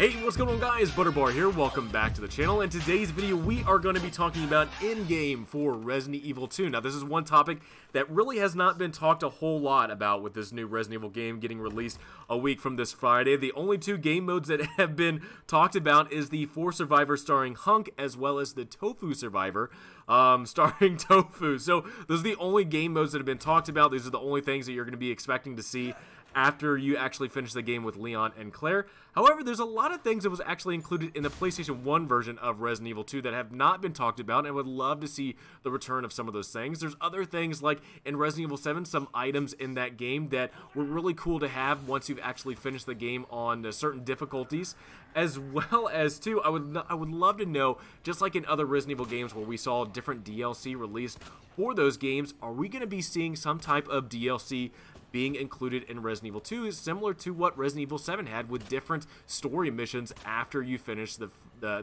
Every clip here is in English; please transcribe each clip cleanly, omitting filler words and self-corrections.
Hey, what's going on guys? Butterbar here, welcome back to the channel. In today's video, we are going to be talking about Endgame for Resident Evil 2. Now, this is one topic that really has not been talked a whole lot about with this new Resident Evil game getting released a week from this Friday. The only two game modes that have been talked about is the 4 Survivor starring Hunk, as well as the Tofu Survivor starring Tofu. So, those are the only game modes that have been talked about. These are the only things that you're going to be expecting to see after you actually finish the game with Leon and Claire. However, there's a lot of things that was actually included in the PlayStation 1 version of Resident Evil 2 that have not been talked about, and I would love to see the return of some of those things. There's other things like in Resident Evil 7, some items in that game that were really cool to have once you've actually finished the game on certain difficulties, as well as, too, I would love to know, just like in other Resident Evil games where we saw different DLC released for those games, are we going to be seeing some type of DLC being included in Resident Evil 2 is similar to what Resident Evil 7 had, with different story missions after you finish the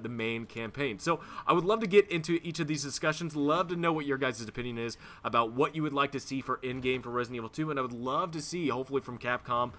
main campaign. So I would love to get into each of these discussions, love to know what your guys' opinion is about what you would like to see for Endgame for Resident Evil 2, and I would love to see, hopefully from Capcom,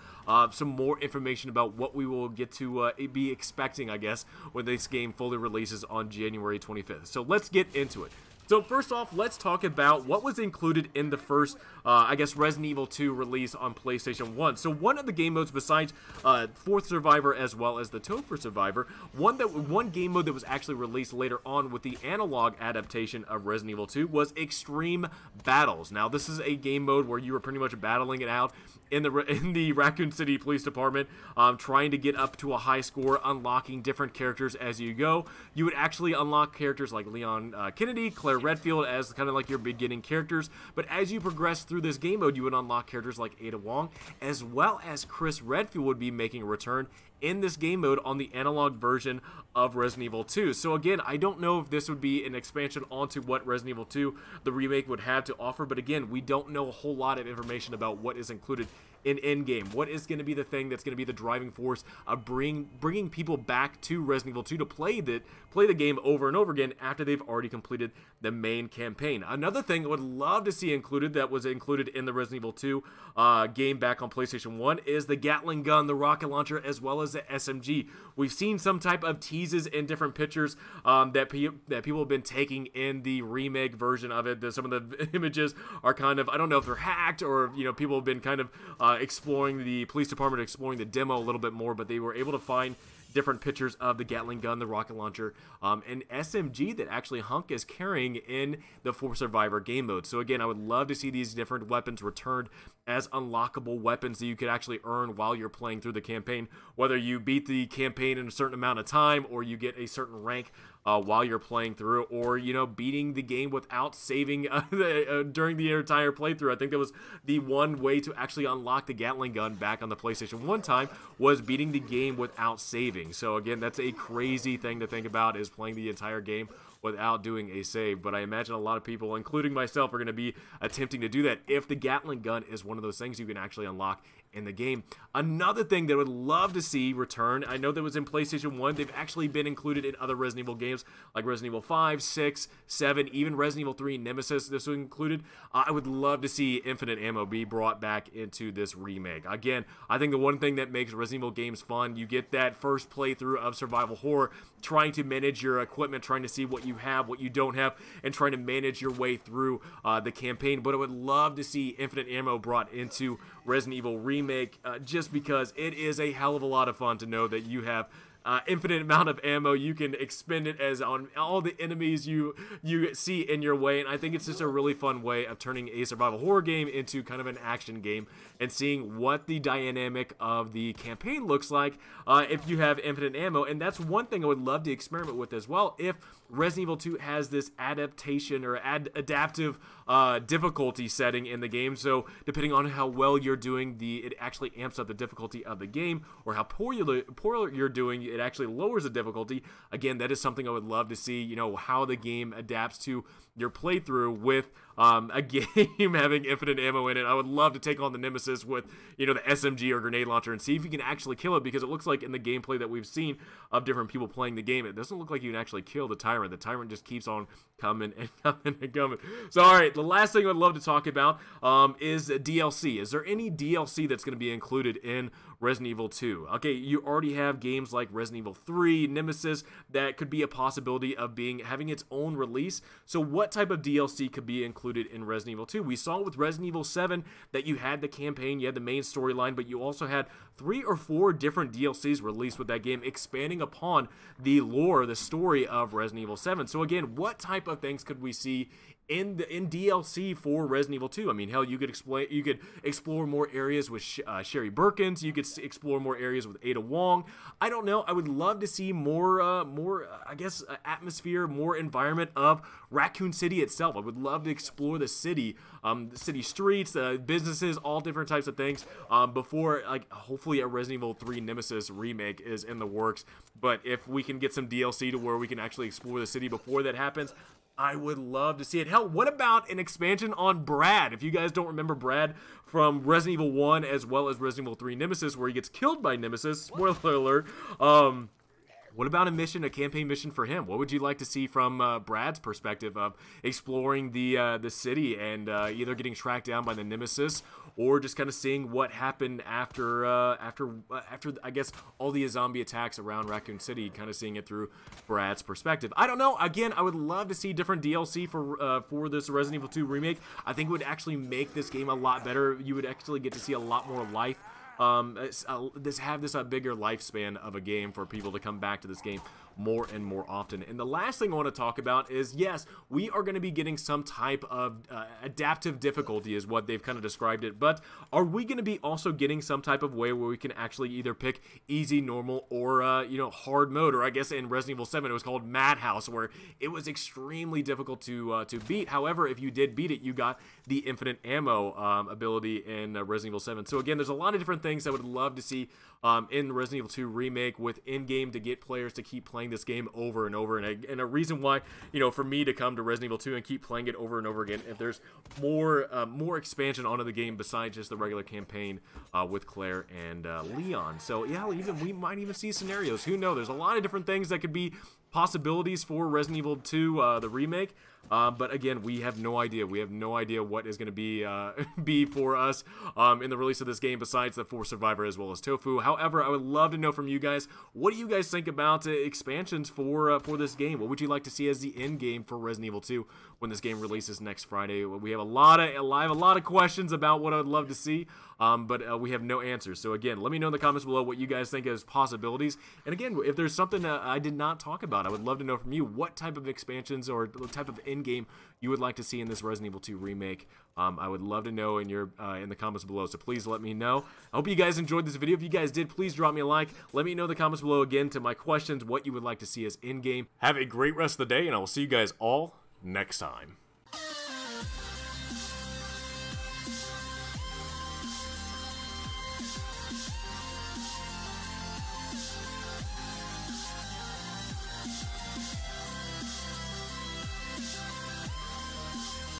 some more information about what we will get to be expecting, I guess, when this game fully releases on January 25th. So let's get into it. So first off, let's talk about what was included in the first, I guess, Resident Evil 2 release on PlayStation 1. So one of the game modes besides 4th Survivor as well as the Tofu Survivor, one game mode that was actually released later on with the analog adaptation of Resident Evil 2 was Extreme Battles. Now this is a game mode where you were pretty much battling it out in the Raccoon City Police Department, trying to get up to a high score, unlocking different characters as you go. You would actually unlock characters like Leon Kennedy, Claire Redfield as kind of like your beginning characters, but as you progress through this game mode, you would unlock characters like Ada Wong, as well as Chris Redfield would be making a return in this game mode on the analog version of Resident Evil 2. So again, I don't know if this would be an expansion onto what Resident Evil 2, the remake, would have to offer, but again, we don't know a whole lot of information about what is included in Endgame. What is going to be the thing that's going to be the driving force of bringing people back to Resident Evil 2 to play the game over and over again after they've already completed the main campaign. Another thing I would love to see included that was included in the Resident Evil 2 game back on PlayStation 1 is the Gatling gun, the rocket launcher, as well as the SMG. We've seen some type of teases in different pictures that people have been taking in the remake version of it. Some of the images are kind of, I don't know if they're hacked or, you know, people have been kind of exploring the police department, exploring the demo a little bit more, but they were able to find different pictures of the Gatling gun, the rocket launcher, and SMG that actually Hunk is carrying in the 4 Survivor game mode. So again, I would love to see these different weapons returned as unlockable weapons that you could actually earn while you're playing through the campaign, whether you beat the campaign in a certain amount of time or you get a certain rank while you're playing through, or, you know, beating the game without saving during the entire playthrough. I think that was the one way to actually unlock the Gatling gun back on the PlayStation 1 time, was beating the game without saving. So again, that's a crazy thing to think about, is playing the entire game without doing a save. But I imagine a lot of people, including myself, are going to be attempting to do that if the Gatling gun is one of those things you can actually unlock in the game. Another thing that I would love to see return, I know that was in PlayStation 1, they've actually been included in other Resident Evil games like Resident Evil 5, 6, 7, even Resident Evil 3 Nemesis, this was included. I would love to see infinite ammo be brought back into this remake. Again, I think the one thing that makes Resident Evil games fun, you get that first playthrough of survival horror, trying to manage your equipment, trying to see what you have, what you don't have, and trying to manage your way through the campaign. But I would love to see infinite ammo brought into Resident Evil Remake, just because it is a hell of a lot of fun to know that you have infinite amount of ammo. You can expend it as on all the enemies you see in your way, and I think it's just a really fun way of turning a survival horror game into kind of an action game and seeing what the dynamic of the campaign looks like if you have infinite ammo. And that's one thing I would love to experiment with as well, if Resident Evil 2 has this adaptation or adaptive difficulty setting in the game. So depending on how well you're doing, it actually amps up the difficulty of the game, or how poor you're doing, it actually lowers the difficulty. Again, that is something I would love to see, you know, how the game adapts to your playthrough with a game having infinite ammo in it. I would love to take on the Nemesis with, you know, the SMG or grenade launcher and see if you can actually kill it, because it looks like in the gameplay that we've seen of different people playing the game, it doesn't look like you can actually kill the Tyrant. The Tyrant just keeps on coming and coming and coming. So, all right, the last thing I'd love to talk about is DLC. Is there any DLC that's going to be included in Resident Evil 2? Okay, you already have games like Resident Evil 3, Nemesis, that could be a possibility of having its own release. So what type of DLC could be included in Resident Evil 2? We saw with Resident Evil 7 that you had the campaign, you had the main storyline, but you also had 3 or 4 different DLCs released with that game, expanding upon the lore, the story of Resident Evil 7. So again, what type of things could we see in DLC for Resident Evil 2? I mean, hell, you could explore more areas with Sherry Birkins. You could explore more areas with Ada Wong. I don't know. I would love to see more, I guess, atmosphere, more environment of Raccoon City itself. I would love to explore the city streets, businesses, all different types of things before, like, hopefully a Resident Evil 3 Nemesis remake is in the works. But if we can get some DLC to where we can actually explore the city before that happens, I would love to see it. Hell, what about an expansion on Brad? If you guys don't remember Brad from Resident Evil 1 as well as Resident Evil 3 Nemesis, where he gets killed by Nemesis, spoiler alert, what about a campaign mission for him? What would you like to see from Brad's perspective of exploring the city and either getting tracked down by the Nemesis or just kind of seeing what happened after I guess all the zombie attacks around Raccoon City, kind of seeing it through Brad's perspective? I don't know. Again, I would love to see different DLC for this Resident Evil 2 remake. I think it would actually make this game a lot better. You would actually get to see a lot more life. Have this bigger lifespan of a game for people to come back to this game more and more often. And the last thing I want to talk about is, yes, we are going to be getting some type of adaptive difficulty is what they've kind of described it, but are we going to be also getting some type of way where we can actually either pick easy, normal, or you know, hard mode? Or I guess in Resident Evil 7 it was called Madhouse, where it was extremely difficult to beat. However, if you did beat it, you got the infinite ammo ability in Resident Evil 7. So again, there's a lot of different things I would love to see in Resident Evil 2 remake with Endgame to get players to keep playing this game over and over, and a reason why, you know, for me to come to Resident Evil 2 and keep playing it over and over again, if there's more expansion onto the game besides just the regular campaign with Claire and Leon. So yeah, we might even see scenarios. Who knows? There's a lot of different things that could be possibilities for Resident Evil 2, the remake. But again, we have no idea. We have no idea what is going to be for us in the release of this game, besides the 4 Survivor as well as Tofu. However, I would love to know from you guys, what do you guys think about expansions for this game? What would you like to see as the end game for Resident Evil 2 when this game releases next Friday? We have a lot of questions about what I would love to see, but we have no answers. So again, let me know in the comments below what you guys think as possibilities. And again, if there's something I did not talk about, I would love to know from you what type of expansions or what type of end game you would like to see in this Resident Evil 2 remake. I would love to know in the comments below, so please let me know. I hope you guys enjoyed this video. If you guys did, please drop me a like. Let me know in the comments below again to my questions what you would like to see as in-game. Have a great rest of the day, and I will see you guys all next time.